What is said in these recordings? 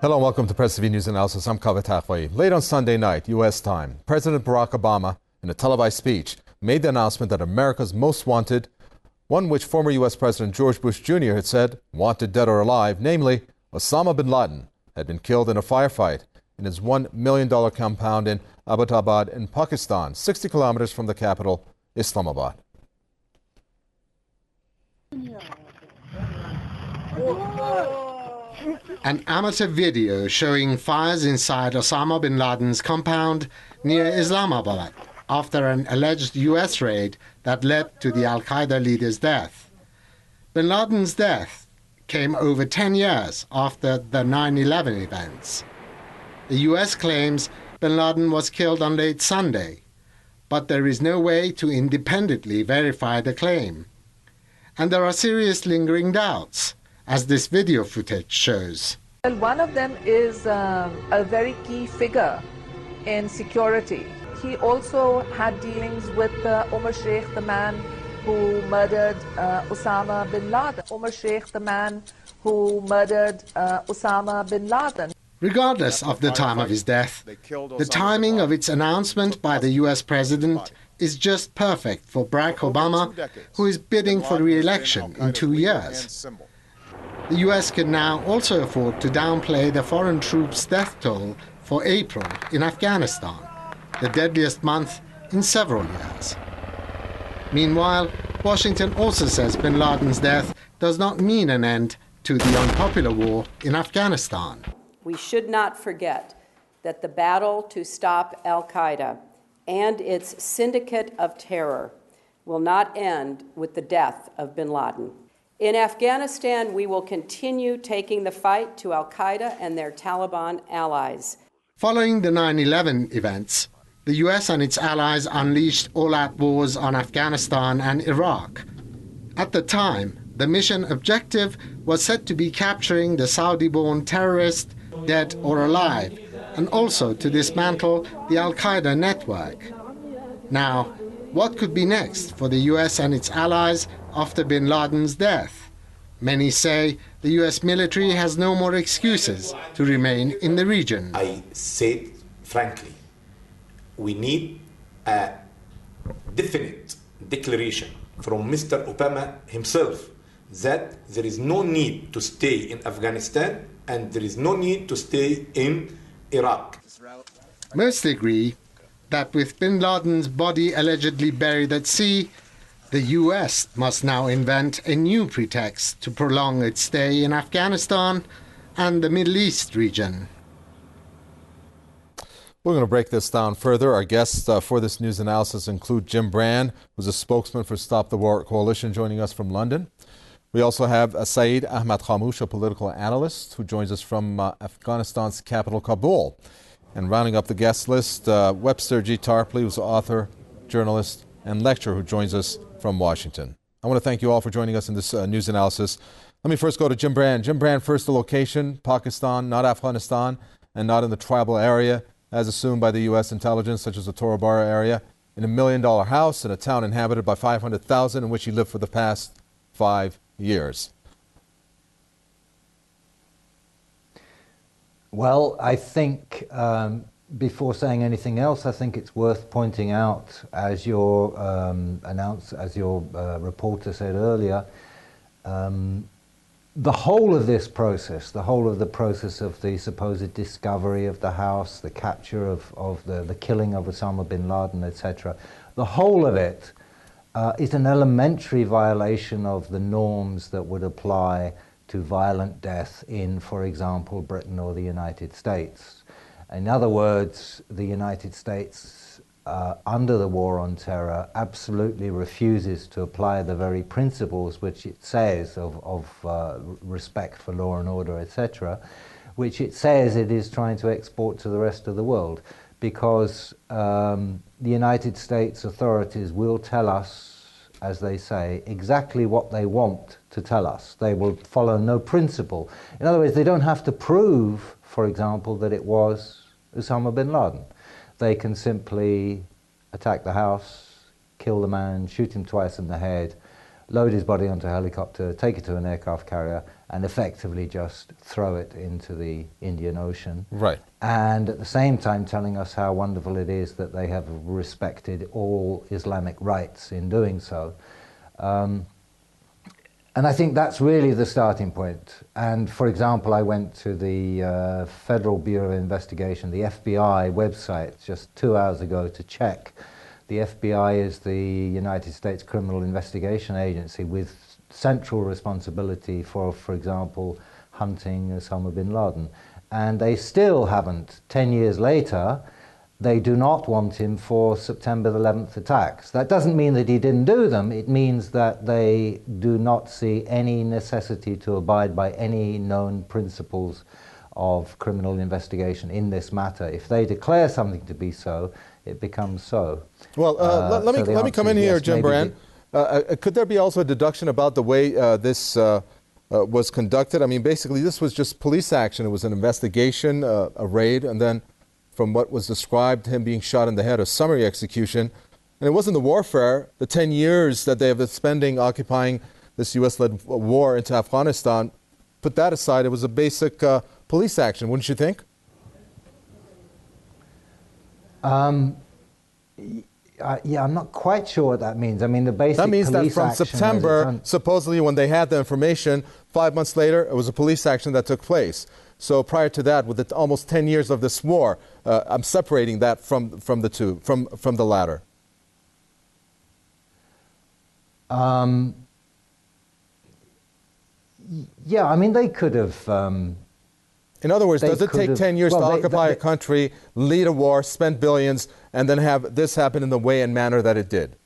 Hello and welcome to Press TV News Analysis. I'm Kaveh Taqwi. Late on Sunday night, U.S. time, President Barack Obama, in a televised speech, made the announcement that America's most wanted, one which former U.S. President George Bush Jr. had said, wanted dead or alive, namely Osama bin Laden, had been killed in a firefight in his $1 million compound in Abbottabad in Pakistan, 60 kilometers from the capital, Islamabad. An amateur video showing fires inside Osama bin Laden's compound near Islamabad after an alleged US raid that led to the al-Qaeda leader's death. Bin Laden's death came over 10 years after the 9/11 events. The US claims bin Laden was killed on late Sunday, but there is no way to independently verify the claim. And there are serious lingering doubts, as this video footage shows. Well, one of them is a very key figure in security. He also had dealings with Omar Sheikh, the man who murdered Osama bin Laden. Omar Sheikh, the man who murdered Osama bin Laden. Regardless of the time of his death, the timing of its announcement by the US president is just perfect for Barack Obama, who is bidding for re-election in 2 years. The US can now also afford to downplay the foreign troops' death toll for April in Afghanistan, the deadliest month in several years. Meanwhile, Washington also says bin Laden's death does not mean an end to the unpopular war in Afghanistan. We should not forget that the battle to stop al-Qaeda and its syndicate of terror will not end with the death of bin Laden. In Afghanistan, we will continue taking the fight to al-Qaeda and their Taliban allies. Following the 9/11 events, the US and its allies unleashed all-out wars on Afghanistan and Iraq. At the time, the mission objective was said to be capturing the Saudi-born terrorist, dead or alive, and also to dismantle the al-Qaeda network. Now, what could be next for the US and its allies after bin Laden's death? Many say the US military has no more excuses to remain in the region. I said frankly, we need a definite declaration from Mr. Obama himself that there is no need to stay in Afghanistan and there is no need to stay in Iraq. Most agree that with bin Laden's body allegedly buried at sea, the US must now invent a new pretext to prolong its stay in Afghanistan and the Middle East region. We're going to break this down further. Our guests for this news analysis include Jim Brand, who's a spokesman for Stop the War Coalition, joining us from London. We also have Saeed Ahmad Khamouche, a political analyst, who joins us from Afghanistan's capital, Kabul. And rounding up the guest list, Webster G. Tarpley, who's an author, journalist, and lecturer, who joins us from Washington. I want to thank you all for joining us in this news analysis. Let me first go to Jim Brand. Jim Brand, first the location, Pakistan, not Afghanistan, and not in the tribal area, as assumed by the U.S. intelligence, such as the Tora Bora area, in a $1 million house in a town inhabited by 500,000, in which he lived for the past 5 years. Well, I think before saying anything else, I think it's worth pointing out, as your reporter said earlier, the whole of this process, the whole of the process of the supposed discovery of the house, the capture of the killing of Osama bin Laden, etc., the whole of it is an elementary violation of the norms that would apply to violent death in, for example, Britain or the United States. In other words, the United States, under the war on terror, absolutely refuses to apply the very principles which it says of respect for law and order, etc., which it says it is trying to export to the rest of the world, because the United States authorities will tell us, as they say, exactly what they want to tell us. They will follow no principle. In other words, they don't have to prove, for example, that it was Osama bin Laden. They can simply attack the house, kill the man, shoot him twice in the head, load his body onto a helicopter, take it to an aircraft carrier, and effectively just throw it into the Indian Ocean. Right. And at the same time telling us how wonderful it is that they have respected all Islamic rights in doing so. And I think that's really the starting point. And for example, I went to the Federal Bureau of Investigation, the FBI website, just 2 hours ago to check. The FBI is the United States Criminal Investigation Agency with central responsibility for example, hunting Osama bin Laden. And they still haven't, 10 years later, they do not want him for September the 11th attacks. That doesn't mean that he didn't do them. It means that they do not see any necessity to abide by any known principles of criminal investigation in this matter. If they declare something to be so, it becomes so. Well, let me come in here, Jim Brand. Could there be also a deduction about the way this was conducted? I mean, basically, this was just police action. It was an investigation, a raid, and then from what was described, him being shot in the head, a summary execution. And it wasn't the warfare, the 10 years that they have been spending occupying this U.S.-led war into Afghanistan. Put that aside, it was a basic police action, wouldn't you think? Yeah, I'm not quite sure what that means. I mean, the basic that means police that from action September, supposedly when they had the information, 5 months later, it was a police action that took place. So prior to that, with almost 10 years of this war, I'm separating that from the two, from the latter. Yeah, I mean, they could have... in other words, does it take 10 years to occupy a country, lead a war, spend billions, and then have this happen in the way and manner that it did?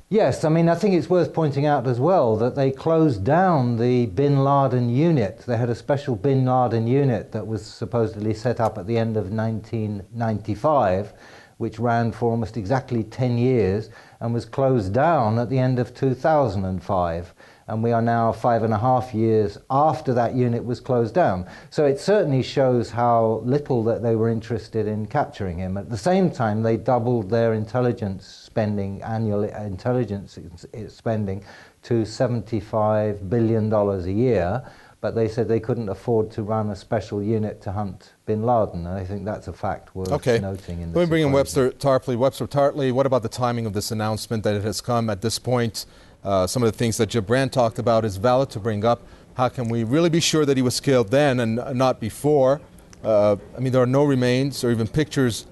Yes, I mean, I think it's worth pointing out as well that they closed down the Bin Laden unit. They had a special Bin Laden unit that was supposedly set up at the end of 1995, which ran for almost exactly 10 years and was closed down at the end of 2005. And we are now 5.5 years after that unit was closed down. So it certainly shows how little that they were interested in capturing him. At the same time, they doubled their intelligence spending, annual intelligence spending, to $75 billion a year. But they said they couldn't afford to run a special unit to hunt bin Laden. And I think that's a fact worth noting in this. Let me bring in Webster Tarpley. Webster Tarpley, what about the timing of this announcement that it has come at this point? Some of the things that Jim Brand talked about is valid to bring up. How can we really be sure that he was killed then and not before? I mean, there are no remains or even pictures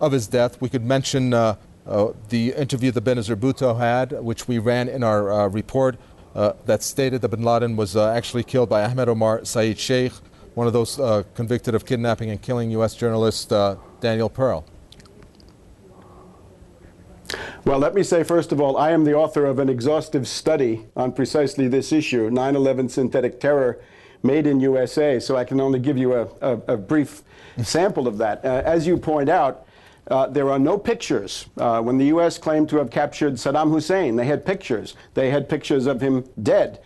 of his death. We could mention the interview that Benazir Bhutto had, which we ran in our report, that stated that bin Laden was actually killed by Ahmed Omar Saeed Sheikh, one of those convicted of kidnapping and killing U.S. journalist Daniel Pearl. Well, let me say, first of all, I am the author of an exhaustive study on precisely this issue, 9/11 synthetic terror made in USA, so I can only give you a brief sample of that. As you point out, there are no pictures. When the U.S. claimed to have captured Saddam Hussein, they had pictures. They had pictures of him dead.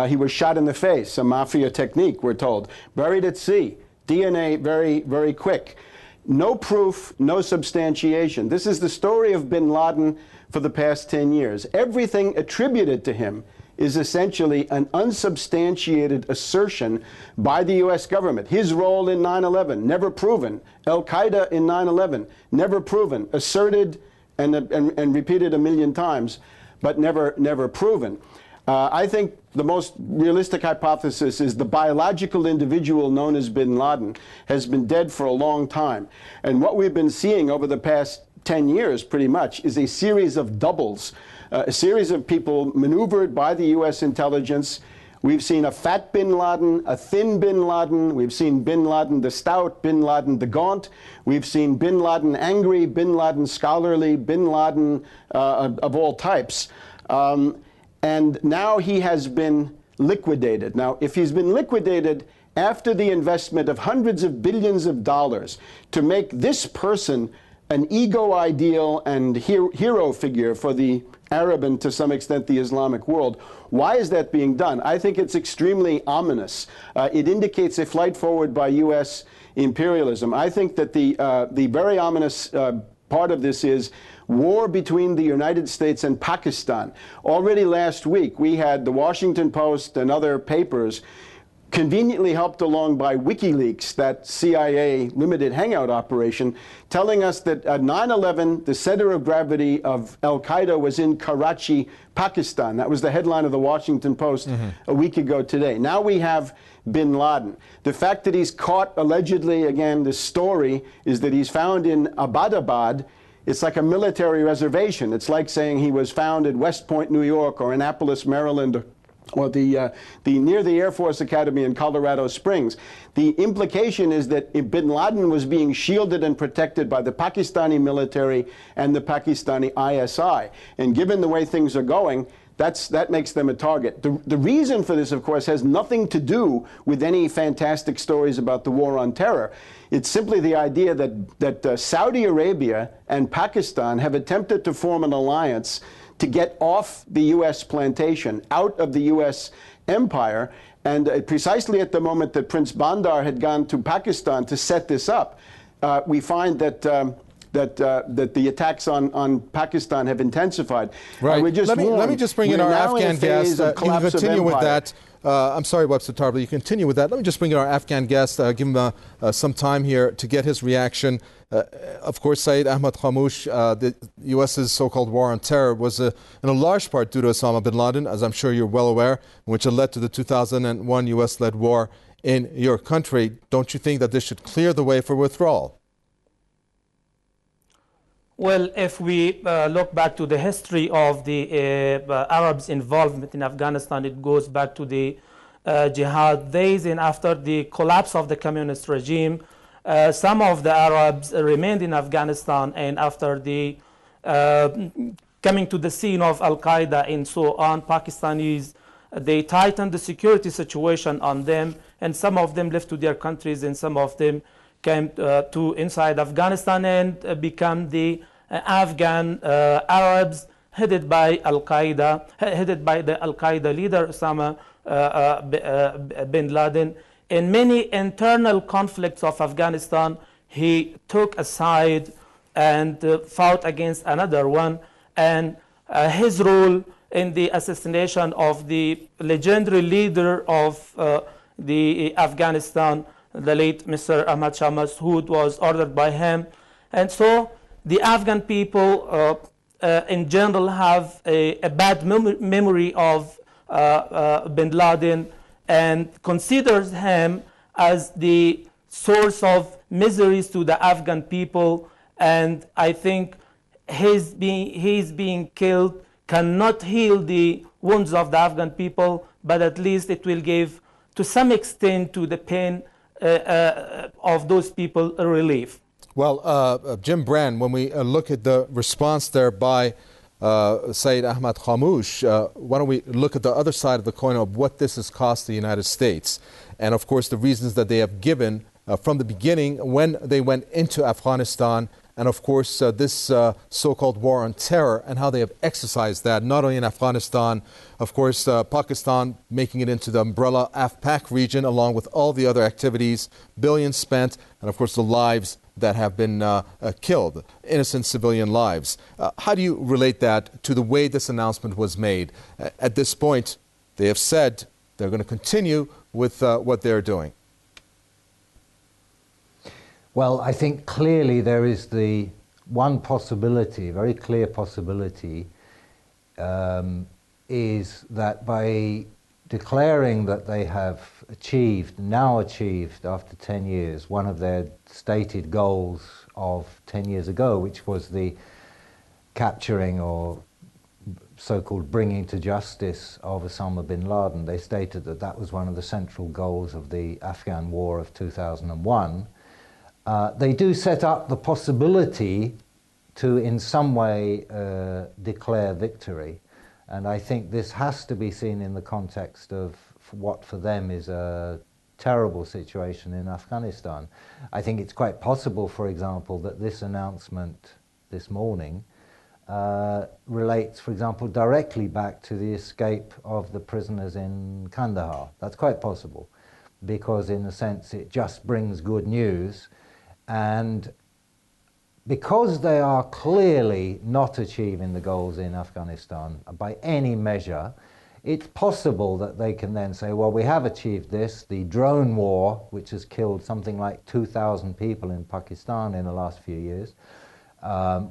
He was shot in the face, a mafia technique, we're told. Buried at sea, DNA very, very quick. No proof, no substantiation. This is the story of bin Laden for the past 10 years. Everything attributed to him is essentially an unsubstantiated assertion by the U.S. government. His role in 9/11, never proven. Al-Qaeda in 9/11, never proven. Asserted and repeated a million times, but never proven. I think the most realistic hypothesis is the biological individual known as bin Laden has been dead for a long time. And what we've been seeing over the past 10 years, pretty much, is a series of doubles, a series of people maneuvered by the U.S. intelligence. We've seen a fat bin Laden, a thin bin Laden. We've seen bin Laden the stout, bin Laden the gaunt. We've seen bin Laden angry, bin Laden scholarly, bin Laden of all types. And now he has been liquidated. Now, if he's been liquidated after the investment of hundreds of billions of dollars to make this person an ego ideal and hero figure for the Arab and to some extent the Islamic world, why is that being done? I think it's extremely ominous. It indicates a flight forward by U.S. imperialism. I think that the very ominous part of this is war between the United States and Pakistan. Already last week, we had the Washington Post and other papers conveniently helped along by WikiLeaks, that CIA limited hangout operation, telling us that at 9/11, the center of gravity of Al-Qaeda was in Karachi, Pakistan. That was the headline of the Washington Post a week ago today. Now we have bin Laden. The fact that he's caught allegedly, again, the story is that he's found in Abbottabad. It's like a military reservation. It's like saying he was found at West Point, New York, or Annapolis, Maryland, or the near the Air Force Academy in Colorado Springs. The implication is that bin Laden was being shielded and protected by the Pakistani military and the Pakistani ISI. And given the way things are going, that makes them a target. The reason for this, of course, has nothing to do with any fantastic stories about the war on terror. It's simply the idea that Saudi Arabia and Pakistan have attempted to form an alliance to get off the U.S. plantation, out of the U.S. empire. And precisely at the moment that Prince Bandar had gone to Pakistan to set this up, we find that the attacks on Pakistan have intensified. Right. Let me just bring in our Afghan guest. You can continue with that. I'm sorry, Webster Tarver, you continue with that. Let me just bring in our Afghan guest, give him some time here to get his reaction. Of course, Saeed Ahmad Khamouche, the U.S.'s so-called war on terror was in a large part due to Osama bin Laden, as I'm sure you're well aware, which led to the 2001 U.S.-led war in your country. Don't you think that this should clear the way for withdrawal? Well, if we look back to the history of the Arabs' involvement in Afghanistan, it goes back to the jihad days, and after the collapse of the communist regime, some of the Arabs remained in Afghanistan, and after the coming to the scene of Al-Qaeda and so on, Pakistanis, they tightened the security situation on them, and some of them left to their countries, and some of them came to inside Afghanistan and become the Afghan Arabs headed by Al-Qaeda, headed by the Al-Qaeda leader Osama bin Laden. In many internal conflicts of Afghanistan, he took a side and fought against another one, and his role in the assassination of the legendary leader of the Afghanistan, the late Mr. Ahmad Shah Massoud, was ordered by him. And so the Afghan people in general have a bad memory of bin Laden and considers him as the source of miseries to the Afghan people. And I think his being killed cannot heal the wounds of the Afghan people, but at least it will give, to some extent, to the pain of those people a relief. Well, Jim Brand, when we look at the response there by Saeed Ahmad Khamouche, why don't we look at the other side of the coin of what this has cost the United States, and of course the reasons that they have given from the beginning when they went into Afghanistan, and of course this so-called war on terror and how they have exercised that, not only in Afghanistan, of course Pakistan making it into the umbrella Pact region along with all the other activities, billions spent, and of course the lives that have been killed, innocent civilian lives. How do you relate that to the way this announcement was made? At this point, they have said they're going to continue with what they're doing. Well, I think clearly there is the one possibility, very clear possibility, is that by declaring that they have now achieved after 10 years, one of their stated goals of 10 years ago, which was the capturing or so-called bringing to justice of Osama bin Laden. They stated that that was one of the central goals of the Afghan war of 2001. They do set up the possibility to in some way declare victory. And I think this has to be seen in the context of what for them is a terrible situation in Afghanistan. I think it's quite possible, for example, that this announcement this morning relates, for example, directly back to the escape of the prisoners in Kandahar. That's quite possible, because in a sense it just brings good news, and because they are clearly not achieving the goals in Afghanistan by any measure, it's possible that they can then say, well, we have achieved this. The drone war, which has killed something like 2,000 people in Pakistan in the last few years,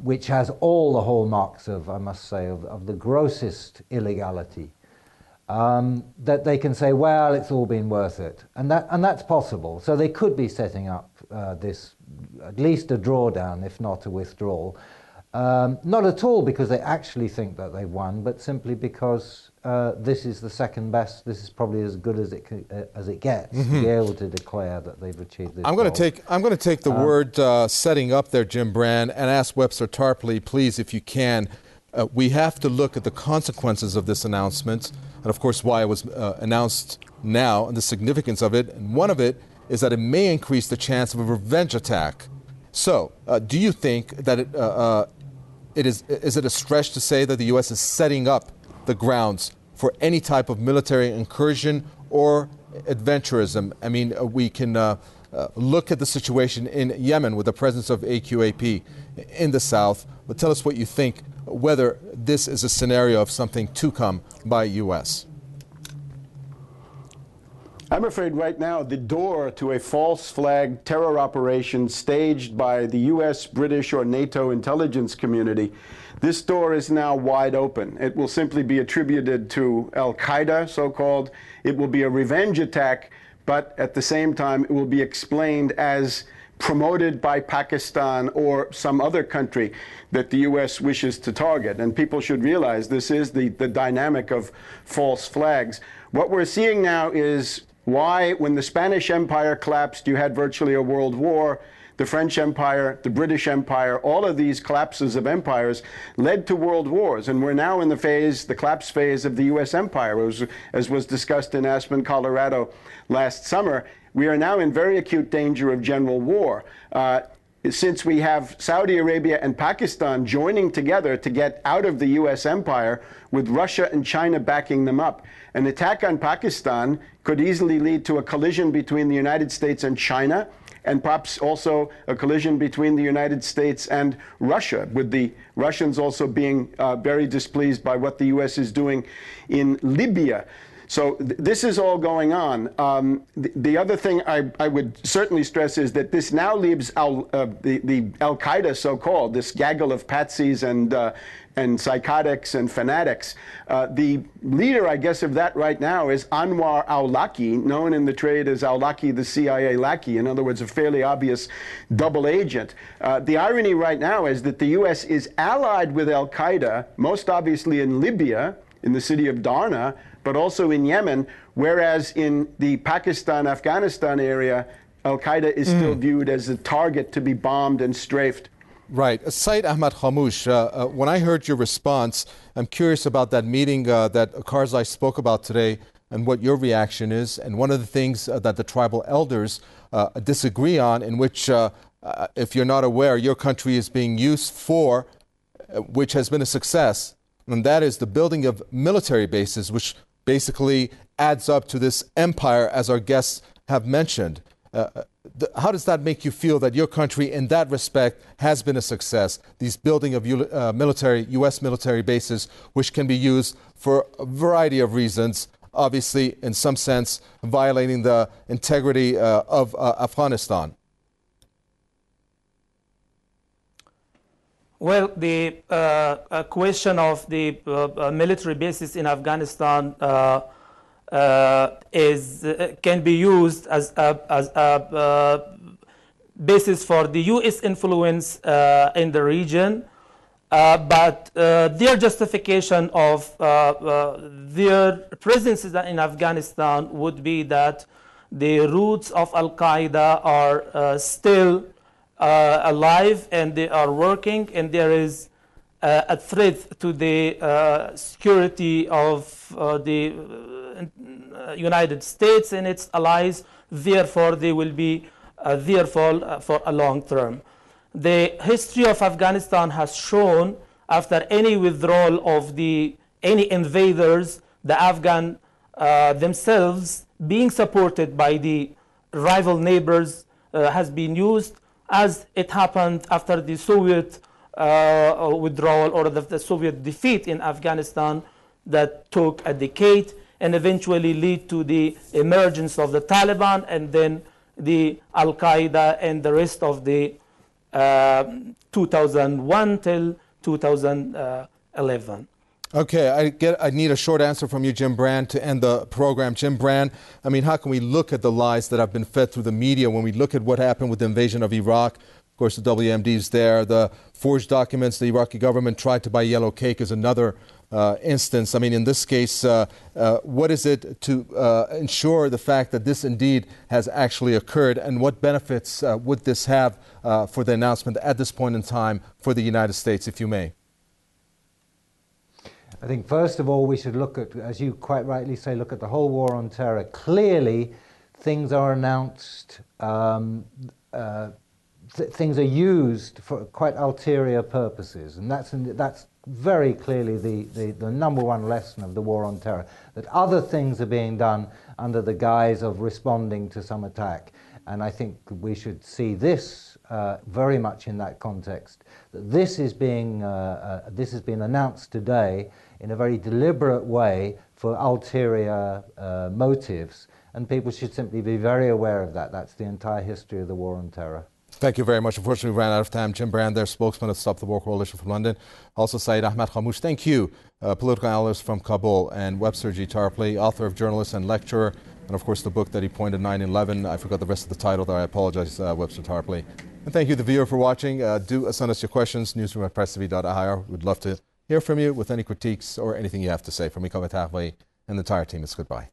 which has all the hallmarks of, I must say, of the grossest illegality, that they can say, well, it's all been worth it. And that's possible. So they could be setting up this, at least a drawdown, if not a withdrawal. Not at all because they actually think that they've won, but simply because this is the second best. This is probably as good as it gets to be able to declare that they've achieved this. I'm going to take the word setting up there, Jim Brand, and ask Webster Tarpley, please, if you can. We have to look at the consequences of this announcement, and of course why it was announced now and the significance of it. And one of it is that it may increase the chance of a revenge attack. So, do you think that is it a stretch to say that the U.S. is setting up the grounds for any type of military incursion or adventurism? I mean, we can look at the situation in Yemen with the presence of AQAP in the south, but tell us what you think, whether this is a scenario of something to come by U.S. I'm afraid right now the door to a false flag terror operation staged by the US, British, or NATO intelligence community, this door is now wide open. It will simply be attributed to Al-Qaeda, so-called. It will be a revenge attack, but at the same time it will be explained as promoted by Pakistan or some other country that the US wishes to target. And people should realize this is the dynamic of false flags. What we're seeing now is why, when the Spanish Empire collapsed, you had virtually a world war. The French Empire, the British Empire, all of these collapses of empires led to world wars. And we're now in the collapse phase of the US empire, as was discussed in Aspen, Colorado last summer. We are now in very acute danger of general war. Since we have Saudi Arabia and Pakistan joining together to get out of the US empire, with Russia and China backing them up. An attack on Pakistan could easily lead to a collision between the United States and China, and perhaps also a collision between the United States and Russia, with the Russians also being very displeased by what the US is doing in Libya. So this is all going on. The other thing I would certainly stress is that this now leaves the Al-Qaeda, so-called, this gaggle of patsies and psychotics and fanatics. The leader, I guess, of that right now is Anwar al-Awlaki, known in the trade as al-Awlaki, the CIA lackey. In other words, a fairly obvious double agent. The irony right now is that the U.S. is allied with al-Qaeda, most obviously in Libya, in the city of Darna, but also in Yemen, whereas in the Pakistan-Afghanistan area, al-Qaeda is still viewed as a target to be bombed and strafed. Right. Saeed Ahmad Khamouch, when I heard your response, I'm curious about that meeting that Karzai spoke about today and what your reaction is. And one of the things that the tribal elders disagree on, in which, if you're not aware, your country is being used for, which has been a success, and that is the building of military bases, which basically adds up to this empire, as our guests have mentioned. How does that make you feel that your country, in that respect, has been a success? These building of U.S. military bases, which can be used for a variety of reasons, obviously, in some sense, violating the integrity of Afghanistan. Well, the question of the military bases in Afghanistan can be used as a basis for the U.S. influence in the region, but their justification of their presence in Afghanistan would be that the roots of Al-Qaeda are still alive and they are working, and there is a threat to the security of the United States and its allies. Therefore, they will be there for a long term. The history of Afghanistan has shown, after any withdrawal of any invaders, the Afghan themselves being supported by the rival neighbors has been used as it happened after the Soviet withdrawal or the Soviet defeat in Afghanistan that took a decade and eventually lead to the emergence of the Taliban and then the Al-Qaeda and the rest of the 2001 till 2011. Okay, I need a short answer from you, Jim Brand, to end the program. Jim Brand, I mean, how can we look at the lies that have been fed through the media when we look at what happened with the invasion of Iraq? Of course, the WMD's there. The forged documents the Iraqi government tried to buy yellow cake is another instance. I mean, in this case, what is it to ensure the fact that this indeed has actually occurred, and what benefits would this have for the announcement at this point in time for the United States, if you may? I think first of all we should look at, as you quite rightly say, look at the whole war on terror. Clearly things are announced, things are used for quite ulterior purposes, and that's very clearly the number one lesson of the war on terror, that other things are being done under the guise of responding to some attack. And I think we should see this very much in that context, that this has been announced today in a very deliberate way for ulterior motives, and people should simply be very aware of that. That's the entire history of the war on terror. Thank you very much. Unfortunately, we ran out of time. Jim Brand, their spokesman of Stop the War Coalition from London. Also, Saeed Ahmad Khamouche. Thank you, political analyst from Kabul, and Webster G. Tarpley, author of Journalist and Lecturer, and of course the book that he pointed, 9/11. I forgot the rest of the title there. I apologize, Webster Tarpley. And thank you, the viewer, for watching. Do send us your questions, newsroom@presstv.ir. We'd love to hear from you with any critiques or anything you have to say. From me, and the entire team, it's goodbye.